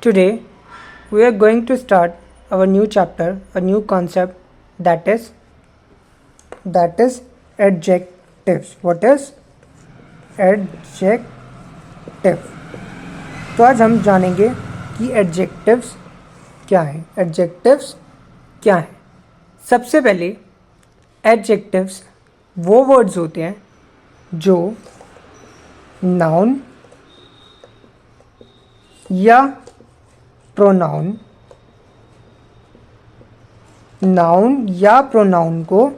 Today we are going to start our new chapter, a new concept that is adjectives. What is adjective? तो आज हम जानेंगे कि adjectives क्या है। एडजेक्टिव्स क्या है? सबसे पहले एडजेक्टिव्स वो वर्ड्स होते हैं जो नाउन या प्रोनाउन को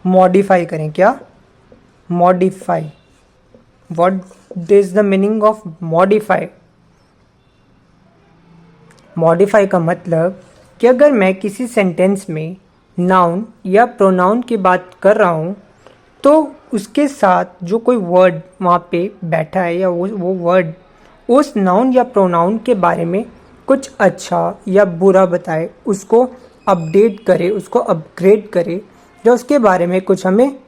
मॉडिफाई करें। क्या? Modify. What is the meaning of modify? Modify का मतलब कि अगर मैं किसी सेंटेंस में नाउन या प्रोनाउन की बात कर रहा हूँ तो उसके साथ जो कोई वर्ड वहाँ पे बैठा है या वो वर्ड उस नाउन या प्रोनाउन के बारे में कुछ अच्छा या बुरा बताए, उसको अपडेट करे, उसको अपग्रेड करे, या उसके बारे में कुछ हमें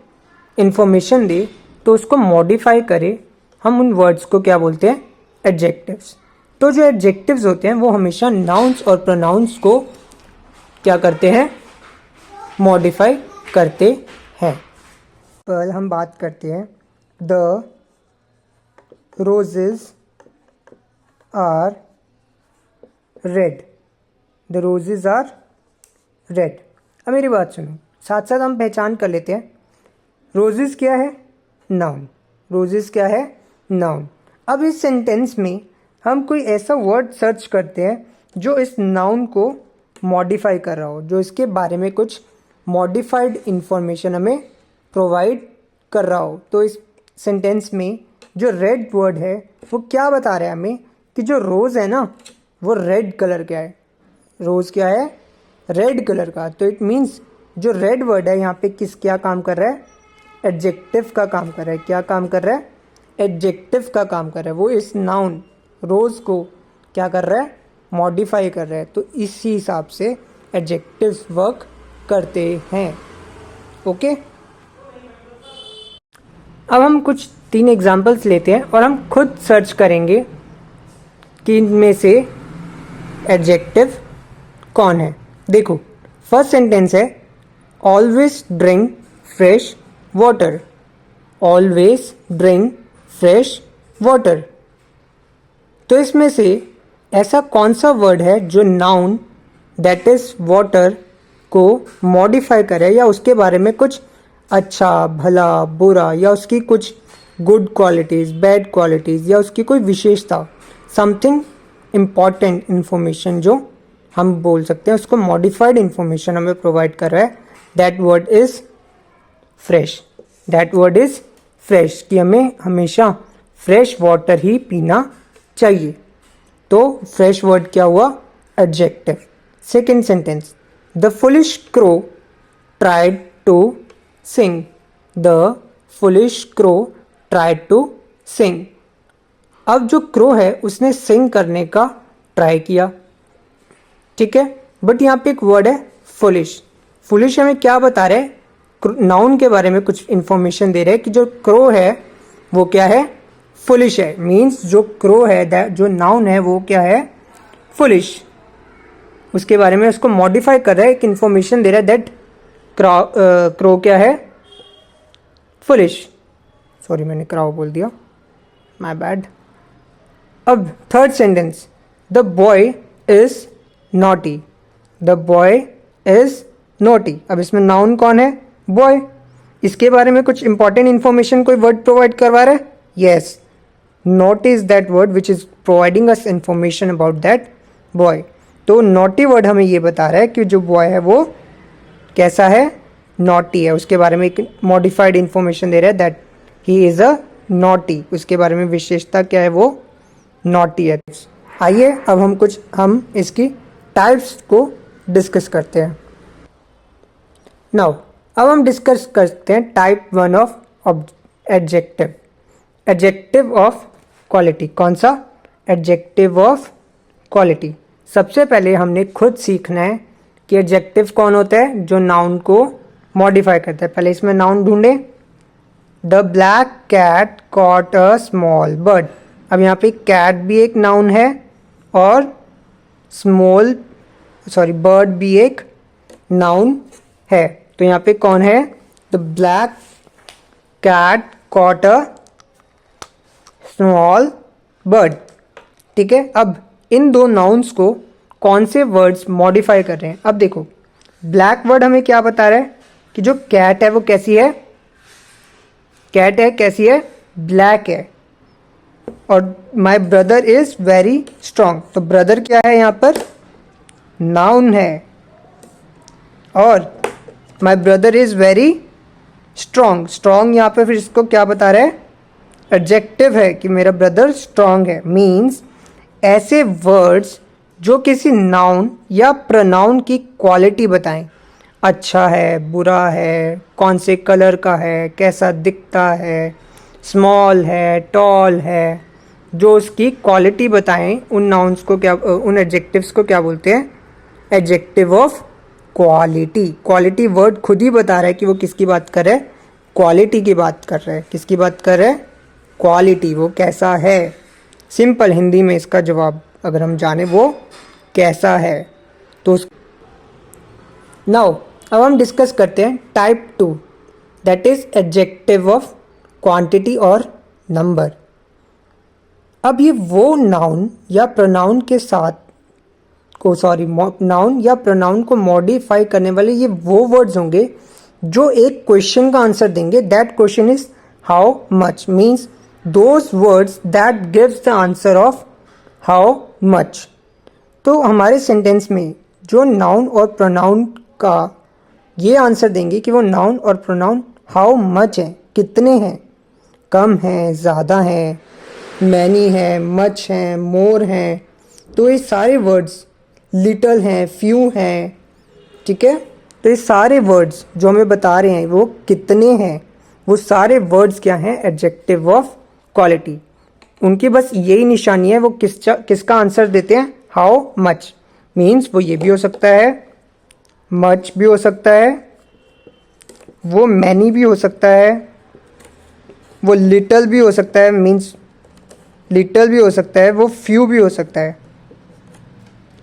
इन्फॉर्मेशन दे, तो उसको मॉडिफाई करे। हम उन वर्ड्स को क्या बोलते हैं? एडजेक्टिव्स। तो जो एडजेक्टिव्स होते हैं वो हमेशा नाउन्स और प्रोनाउंस को क्या करते हैं? मॉडिफाई करते हैं। पर हम बात करते हैं the roses are red. The roses are red. अब मेरी बात सुनो, साथ साथ हम पहचान कर लेते हैं। रोजेज क्या है? नाउन। रोजेज क्या है? नाउन। अब इस सेंटेंस में हम कोई ऐसा वर्ड सर्च करते हैं जो इस नाउन को मॉडिफाई कर रहा हो, जो इसके बारे में कुछ मॉडिफाइड इंफॉर्मेशन हमें प्रोवाइड कर रहा हो। तो इस सेंटेंस में जो रेड वर्ड है वो क्या बता रहा है हमें कि जो रोज़ है ना वो रेड कलर का है। रोज़ क्या है? रेड कलर का। तो इट मीन्स जो रेड वर्ड है यहाँ पे क्या काम कर रहा है? एडजेक्टिव का काम कर रहा है। क्या काम कर रहा है? एडजेक्टिव का काम कर रहा है। वो इस नाउन रोज़ को क्या कर रहा है? मॉडिफाई कर रहा है। तो इसी हिसाब से एडजेक्टिव्स वर्क करते हैं। ओके, अब हम कुछ 3 एग्जाम्पल्स लेते हैं और हम खुद सर्च करेंगे कि इनमें से एडजेक्टिव कौन है। देखो, फर्स्ट सेंटेंस है always drink fresh water. Always drink fresh water. तो इसमें से ऐसा कौन सा वर्ड है जो नाउन दैट इज वाटर को मॉडिफाई करे या उसके बारे में कुछ अच्छा, भला, बुरा, या उसकी कुछ गुड क्वालिटीज़, बैड क्वालिटीज़, या उसकी कोई विशेषता, समथिंग इम्पॉर्टेंट इन्फॉर्मेशन जो हम बोल सकते हैं, उसको मॉडिफाइड इन्फॉर्मेशन हमें प्रोवाइड कर रहा है। That word is fresh. That word is fresh, कि हमें हमेशा फ्रेश वाटर ही पीना चाहिए। तो फ्रेश वर्ड क्या हुआ? Adjective. Second sentence, the foolish crow tried to sing. The foolish crow tried to sing. अब जो क्रो है उसने सिंग करने का ट्राई किया, ठीक है, बट यहाँ पे एक वर्ड है फुलिश। फुलिश हमें क्या बता रहे हैं? नाउन के बारे में कुछ इंफॉर्मेशन दे रहे हैं कि जो क्रो है वो क्या है? फुलिश है। मीन्स जो क्रो है, जो नाउन है वो क्या है? फुलिश। उसके बारे में उसको मॉडिफाई कर रहा है, एक इंफॉर्मेशन दे रहा है दैट क्रो क्या है? फुलिश। सॉरी, मैंने क्राउ बोल दिया, माय बैड। अब third sentence, the boy is naughty. The boy is naughty. अब इसमें नाउन कौन है? बॉय। इसके बारे में कुछ इंपॉर्टेंट इंफॉर्मेशन कोई वर्ड प्रोवाइड करवा रहा है? Yes, naughty is that word which is providing us information about that boy. तो नॉटी वर्ड हमें ये बता रहा है कि जो बॉय है वो कैसा है? नॉटी है। उसके बारे में एक मॉडिफाइड इंफॉर्मेशन दे रहा है that he is a naughty. उसके बारे में विशेषता क्या है? वो नॉटी है। आइए अब हम इसकी टाइप्स को डिस्कस करते हैं। नाउ अब हम डिस्कस करते हैं type 1 of adjective. Adjective of quality. कौन सा? Adjective of quality. सबसे पहले हमने खुद सीखना है कि एडजेक्टिव कौन होता है? जो नाउन को मॉडिफाई करता है। पहले इसमें नाउन ढूंढे। The black cat caught a small bird. अब यहाँ पे कैट भी एक नाउन है और बर्ड भी एक नाउन है। तो यहाँ पे कौन है? The black cat caught a small bird. ठीक है, अब इन दो नाउन्स को कौन से वर्ड्स मॉडिफाई कर रहे हैं? अब देखो, ब्लैक वर्ड हमें क्या बता रहा है कि जो कैट है वो कैसी है? कैट है कैसी है? ब्लैक है। और my brother is very strong, तो ब्रदर क्या है यहाँ पर? नाउन है। और my brother is very strong, strong यहाँ पे फिर इसको क्या बता रहा है? एडजेक्टिव है कि मेरा ब्रदर स्ट्रांग है। मीन्स ऐसे वर्ड्स जो किसी नाउन या प्रोनाउन की क्वालिटी बताएं, अच्छा है, बुरा है, कौन से कलर का है, कैसा दिखता है, स्मॉल है, टॉल है, जो उसकी क्वालिटी बताएं, उन नाउन्स को क्या, उन एडजेक्टिव्स को क्या बोलते हैं? Adjective of quality. Quality word खुद ही बता रहा है कि वो किसकी बात कर रहा है? क्वालिटी की बात कर रहा है। किसकी बात कर रहा है? क्वालिटी, वो कैसा है। सिंपल हिंदी में इसका जवाब अगर हम जाने वो कैसा है तो नाउ अब हम डिस्कस करते हैं type 2, that is adjective of quantity और नंबर। अब ये वो नाउन या प्रोनाउन के साथ नाउन या प्रोनाउन को मॉडिफाई करने वाले ये वो वर्ड्स होंगे जो एक क्वेश्चन का आंसर देंगे। That question is how much, means those words that gives the answer of how much. तो हमारे सेंटेंस में जो नाउन और प्रोनाउन का ये आंसर देंगे कि वो नाउन और प्रोनाउन हाउ मच है, कितने हैं, कम हैं, ज़्यादा हैं, मैनी है, मच हैं, मोर हैं। तो ये सारे वर्ड्स, लिटल हैं, फ्यू हैं, ठीक है। तो ये सारे वर्ड्स जो हमें बता रहे हैं वो कितने हैं, वो सारे वर्ड्स क्या हैं? Adjective of quality. उनकी बस यही निशानी है, वो किसका आंसर देते हैं? How much. मीन्स वो ये भी हो सकता है, मच भी हो सकता है, वो मैनी भी हो सकता है, वो लिटल भी हो सकता है, मीन्स लिटल भी हो सकता है, वो फ्यू भी हो सकता है।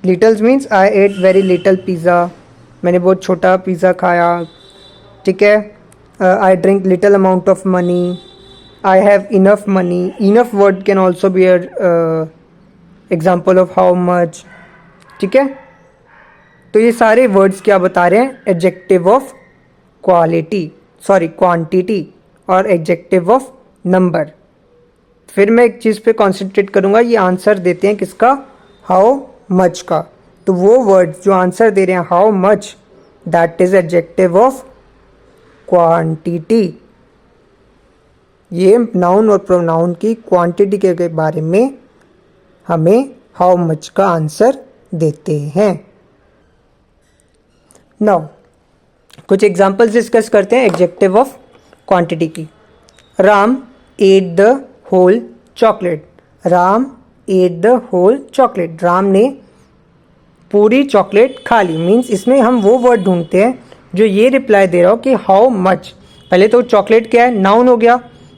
Littles means I ate very little pizza, मैंने बहुत छोटा पिज़्ज़ा खाया, ठीक है। I drink little amount of money, I have enough money. Enough word can also be example of how much, ठीक है। तो ये सारे वर्ड्स क्या बता रहे हैं? Adjective of quality, sorry quantity, और एडजेक्टिव ऑफ नंबर। फिर मैं एक चीज़ पे कॉन्सेंट्रेट करूँगा, ये आंसर देते हैं किसका? हाउ मच का। तो वो वर्ड जो आंसर दे रहे हैं how much, that is adjective of quantity. ये नाउन और प्रोनाउन की क्वांटिटी के बारे में हमें हाउ मच का आंसर देते हैं। नाउ कुछ एग्जांपल्स डिस्कस करते हैं एडजेक्टिव ऑफ क्वांटिटी की। Ram ate the whole chocolate. Ram ate the whole chocolate, Ram ने पूरी चॉकलेट खा ली। मीन्स इसमें हम वो वर्ड ढूंढते हैं जो ये रिप्लाई दे रहा हो कि हाउ मच। पहले तो चॉकलेट क्या है? नाउन हो गया,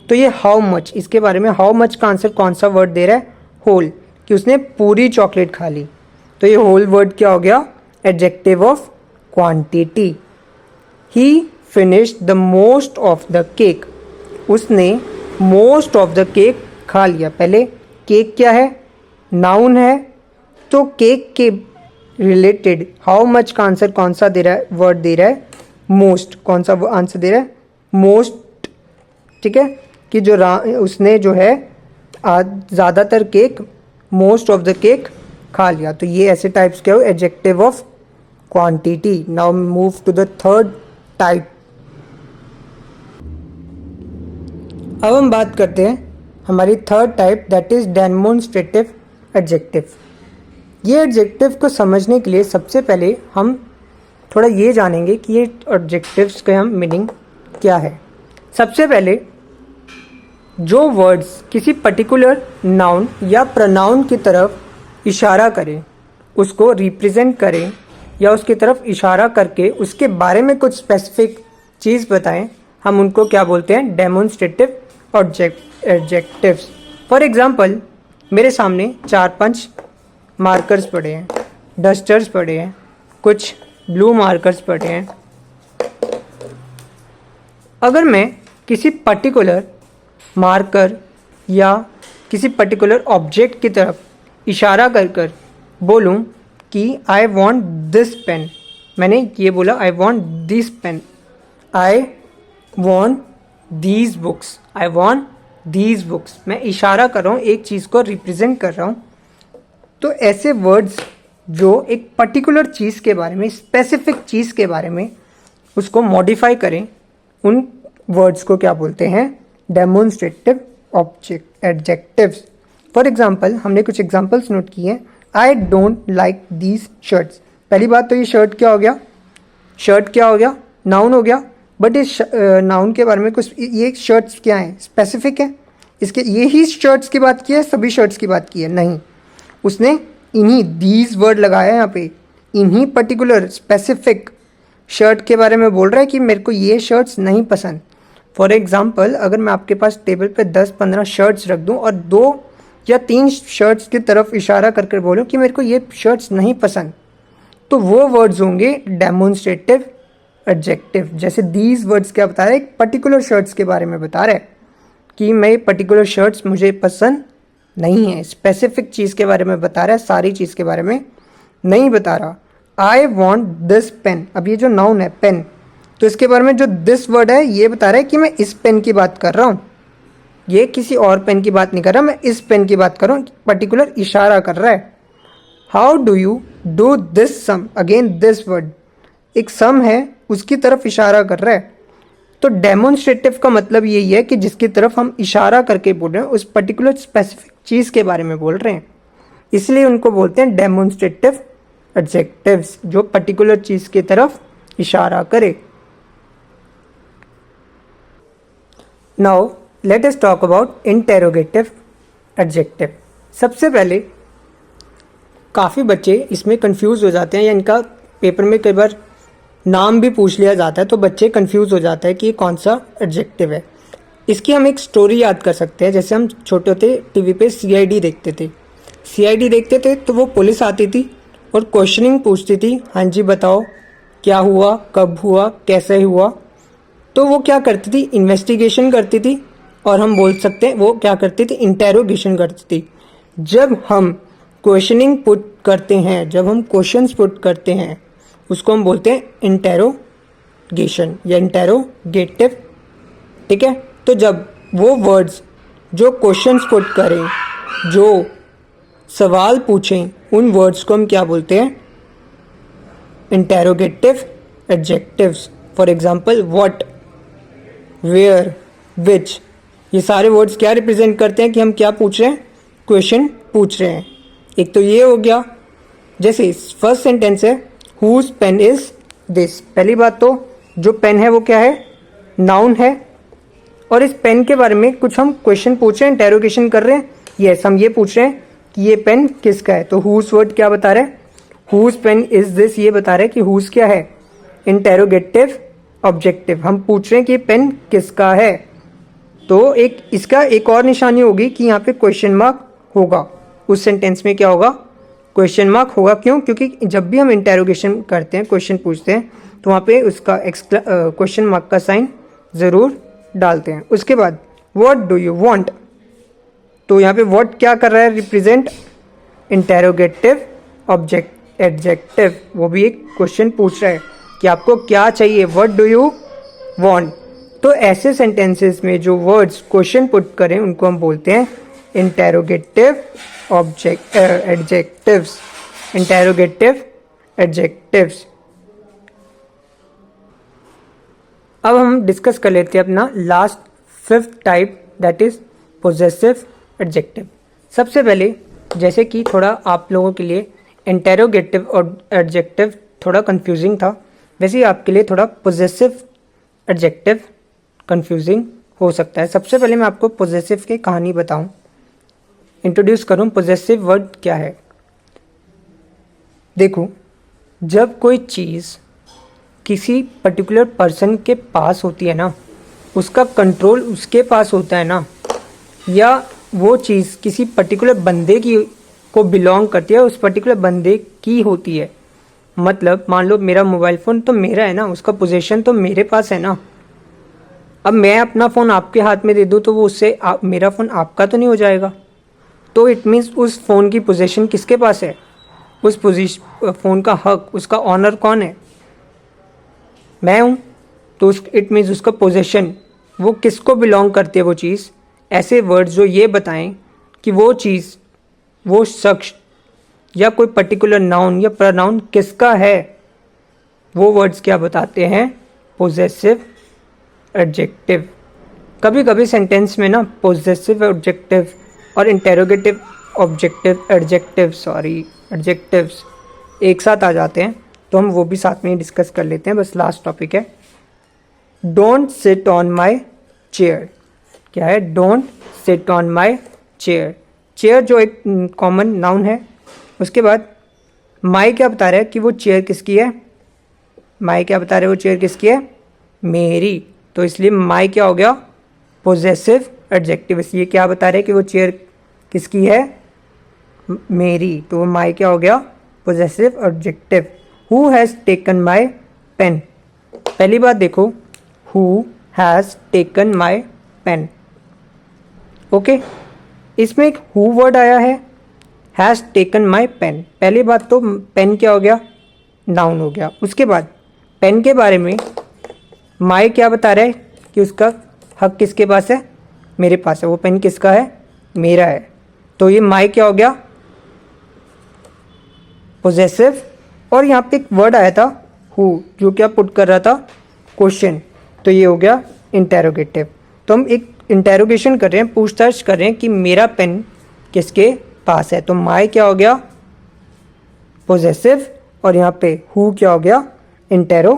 तो ये हाउ मच, इसके बारे में हाउ मच का आंसर कौन सा वर्ड दे रहा है? होल, कि उसने पूरी चॉकलेट खा ली। तो ये होल वर्ड क्या हो गया? Adjective of quantity. He finished the most of the cake, उसने मोस्ट ऑफ द केक खा लिया। पहले केक क्या है? नाउन है, तो केक के रिलेटेड हाउ मच का आंसर कौन सा दे रहा है? वर्ड दे रहा है मोस्ट। कौन सा आंसर दे रहा है? मोस्ट, ठीक है। कि जो उसने जो है ज़्यादातर cake, most of the cake खा लिया। तो ये ऐसे टाइप्स क्या हो? Adjective of quantity. Now move to the third type. अब हम बात करते हैं हमारी third type, that is demonstrative adjective. ये एडजेक्टिव को समझने के लिए सबसे पहले हम थोड़ा ये जानेंगे कि ये एडजेक्टिव्स का हम मीनिंग क्या है। सबसे पहले जो वर्ड्स किसी पर्टिकुलर नाउन या प्रोनाउन की तरफ इशारा करें, उसको रिप्रेजेंट करें, या उसकी तरफ इशारा करके उसके बारे में कुछ स्पेसिफिक चीज़ बताएं, हम उनको क्या बोलते हैं? Demonstrative adjectives. फॉर एग्जांपल, मेरे सामने 4-5 मार्कर्स पड़े हैं, डस्टर्स पड़े हैं, कुछ ब्लू मार्कर्स पड़े हैं। अगर मैं किसी पर्टिकुलर मार्कर या किसी पर्टिकुलर ऑब्जेक्ट की तरफ इशारा कर कर बोलूं कि आई वॉन्ट दिस पेन, मैंने ये बोला I want this pen, I want these books, I want these books, मैं इशारा कर रहा हूँ, एक चीज़ को रिप्रेजेंट कर रहा हूँ। तो ऐसे वर्ड्स जो एक पर्टिकुलर चीज़ के बारे में, स्पेसिफिक चीज़ के बारे में उसको मॉडिफाई करें, उन वर्ड्स को क्या बोलते हैं? Demonstrative object adjectives. For example, हमने कुछ एग्जाम्पल्स नोट किए हैं। I don't like these shirts. पहली बात तो ये शर्ट क्या हो गया? शर्ट क्या हो गया? नाउन हो गया। बट इस नाउन के बारे में कुछ, ये शर्ट्स क्या हैं? स्पेसिफिक है। इसके ये ही शर्ट्स की बात की है, सभी शर्ट्स की बात की है? नहीं, उसने इन्हीं दीज वर्ड लगाया है यहाँ पे, इन्हीं पर्टिकुलर स्पेसिफिक शर्ट के बारे में बोल रहा है कि मेरे को ये शर्ट्स नहीं पसंद। फॉर एग्जाम्पल, अगर मैं आपके पास टेबल पे 10-15 शर्ट्स रख दूं और 2 या 3 शर्ट्स की तरफ इशारा करके बोलूं कि मेरे को ये शर्ट्स नहीं पसंद, तो वो वर्ड्स होंगे डेमोन्स्ट्रेटिव एडजेक्टिव। जैसे दीज वर्ड्स क्या बता रहे हैं? एक पर्टिकुलर शर्ट्स के बारे में बता रहे हैं कि मैं पर्टिकुलर शर्ट्स मुझे पसंद नहीं है। स्पेसिफिक चीज़ के बारे में बता रहा है, सारी चीज़ के बारे में नहीं बता रहा। आई वॉन्ट दिस पेन, अब ये जो नाउन है पेन, तो इसके बारे में जो दिस वर्ड है ये बता रहा है कि मैं इस पेन की बात कर रहा हूँ, ये किसी और पेन की बात नहीं कर रहा, मैं इस पेन की बात कर रहा हूँ, पर्टिकुलर इशारा कर रहा है। How do you do this sum, again this word एक सम है, उसकी तरफ इशारा कर रहा है। तो डेमोन्स्ट्रेटिव का मतलब यही है कि जिसकी तरफ हम इशारा करके बोल रहे हैं, उस पर्टिकुलर स्पेसिफिक चीज़ के बारे में बोल रहे हैं, इसलिए उनको बोलते हैं डेमोन्स्ट्रेटिव एडजेक्टिव्स, जो पर्टिकुलर चीज़ की तरफ इशारा करे। Now let us talk about interrogative adjective. सबसे पहले काफ़ी बच्चे इसमें कंफ्यूज हो जाते हैं, या इनका पेपर में कई बार नाम भी पूछ लिया जाता है, तो बच्चे कंफ्यूज हो जाते हैं कि ये कौन सा एडजेक्टिव है। इसकी हम एक स्टोरी याद कर सकते हैं। जैसे हम छोटे होते टीवी पे सीआईडी देखते थे, तो वो पुलिस आती थी और क्वेश्चनिंग पूछती थी, हाँ जी बताओ क्या हुआ, कब हुआ, कैसे हुआ। तो वो क्या करती थी? इन्वेस्टिगेशन करती थी, और हम बोल सकते हैं वो क्या करती थी? इंटेरोगेशन करती थी। जब हम क्वेश्चनिंग पुट करते हैं, जब हम क्वेश्चंस पुट करते हैं, उसको हम बोलते हैं इंटेरोगेशन या इंटेरोगेटिव। ठीक है, तो जब वो वर्ड्स जो क्वेश्चंस पुट करें, जो सवाल पूछें, उन वर्ड्स को हम क्या बोलते हैं? Interrogative adjectives. For example, what, where, which, ये सारे वर्ड्स क्या रिप्रेजेंट करते हैं कि हम क्या पूछ रहे हैं? क्वेश्चन पूछ रहे हैं। एक तो ये हो गया। जैसे फर्स्ट सेंटेंस है, हुज पेन इज दिस। पहली बात तो जो पेन है वो क्या है? नाउन है, और इस पेन के बारे में कुछ हम क्वेश्चन पूछ रहे हैं, इंटेरोगेशन कर रहे हैं। यस, हम ये पूछ रहे हैं कि ये पेन किसका है। तो हुज वर्ड क्या बता रहे हैं? हुज पेन इज दिस, ये बता रहे हैं कि हुज क्या है? Interrogative objective. हम पूछ रहे हैं कि ये पेन किसका है। तो एक इसका एक और निशानी होगी कि यहाँ पे क्वेश्चन मार्क होगा। उस सेंटेंस में क्या होगा? क्वेश्चन मार्क होगा। क्यों? क्योंकि जब भी हम इंटेरोगेशन करते हैं, क्वेश्चन पूछते हैं, तो वहाँ पे उसका क्वेश्चन मार्क का साइन ज़रूर डालते हैं। उसके बाद व्हाट डू यू वांट, तो यहाँ पे व्हाट क्या कर रहा है? Represent interrogative object adjective. वो भी एक क्वेश्चन पूछ रहा है कि आपको क्या चाहिए, व्हाट डू यू वांट। तो ऐसे सेंटेंसेस में जो वर्ड्स क्वेश्चन पुट करें, उनको हम बोलते हैं इंटेरोगेटिव एडजेक्टिव्स। Interrogative adjectives. अब हम डिस्कस कर लेते हैं अपना last 5th type, that is possessive adjective. सबसे पहले, जैसे कि थोड़ा आप लोगों के लिए इंटेरोगेटिव और एडजेक्टिव थोड़ा कंफ्यूजिंग था, वैसे ही आपके लिए थोड़ा पोजेसिव एडजेक्टिव कंफ्यूजिंग हो सकता है। सबसे पहले मैं आपको पोजेसिव की कहानी बताऊं, इंट्रोड्यूस करूं पोजेसिव वर्ड क्या है। देखो, जब कोई चीज़ किसी पर्टिकुलर पर्सन के पास होती है ना, उसका कंट्रोल उसके पास होता है ना, या वो चीज़ किसी पर्टिकुलर बंदे की को बिलोंग करती है, उस पर्टिकुलर बंदे की होती है। मतलब मान लो मेरा मोबाइल फ़ोन तो मेरा है ना, उसका पोजेशन तो मेरे पास है ना। अब मैं अपना फ़ोन आपके हाथ में दे दूँ तो वो उससे मेरा फ़ोन आपका तो नहीं हो जाएगा। तो इट मीन्स उस फ़ोन की पोजेशन किसके पास है, उस फ़ोन का हक, उसका ऑनर कौन है, मैं हूँ। तो उस इट मीन्स उसका पोजेशन वो किसको बिलोंग करती है वो चीज़। ऐसे वर्ड्स जो ये बताएं कि वो चीज़, वो शख्स या कोई पर्टिकुलर नाउन या प्रोनाउन किसका है, वो वर्ड्स क्या बताते हैं, पोजेसिव एडजेक्टिव। कभी कभी सेंटेंस में ना पोजेसिव एडजेक्टिव और इंटेरोगेटिव ऑब्जेक्टिव एडजेक्टिव्स एक साथ आ जाते हैं, तो हम वो भी साथ में ही डिस्कस कर लेते हैं। बस लास्ट टॉपिक है, don't sit on my chair. क्या है, don't sit on my chair. Chair जो एक कॉमन नाउन है, उसके बाद माई क्या बता रहा है कि वो चेयर किसकी है, माई क्या बता रहे हैं वो चेयर किसकी है, मेरी। तो इसलिए माई क्या हो गया, पोजेसिव एडजेक्टिव। इसलिए क्या बता रहे हैं कि वो चेयर किसकी है, मेरी। तो वो माई क्या हो गया, possessive adjective. Who has taken my pen. पहली बात देखो, who has taken my pen. Okay, इसमें एक हु वर्ड आया है, हैज़ टेकन माई पेन। पहली बात तो पेन क्या हो गया, नाउन हो गया। उसके बाद पेन के बारे में माई क्या बता रहा है कि उसका हक किसके पास है, मेरे पास है। वो पेन किसका है, मेरा है। तो ये माई क्या हो गया, पोजेसिव। और यहाँ पे एक वर्ड आया था हु, जो क्या पुट कर रहा था, क्वेश्चन। तो ये हो गया इंटेरोगेटिव। तो हम एक इंटेरोगेशन कर रहे हैं, पूछताछ कर रहे हैं कि मेरा पेन किसके पास है। तो माई क्या हो गया, पोजेसिव, और यहाँ पे हु क्या हो गया, इंटेरो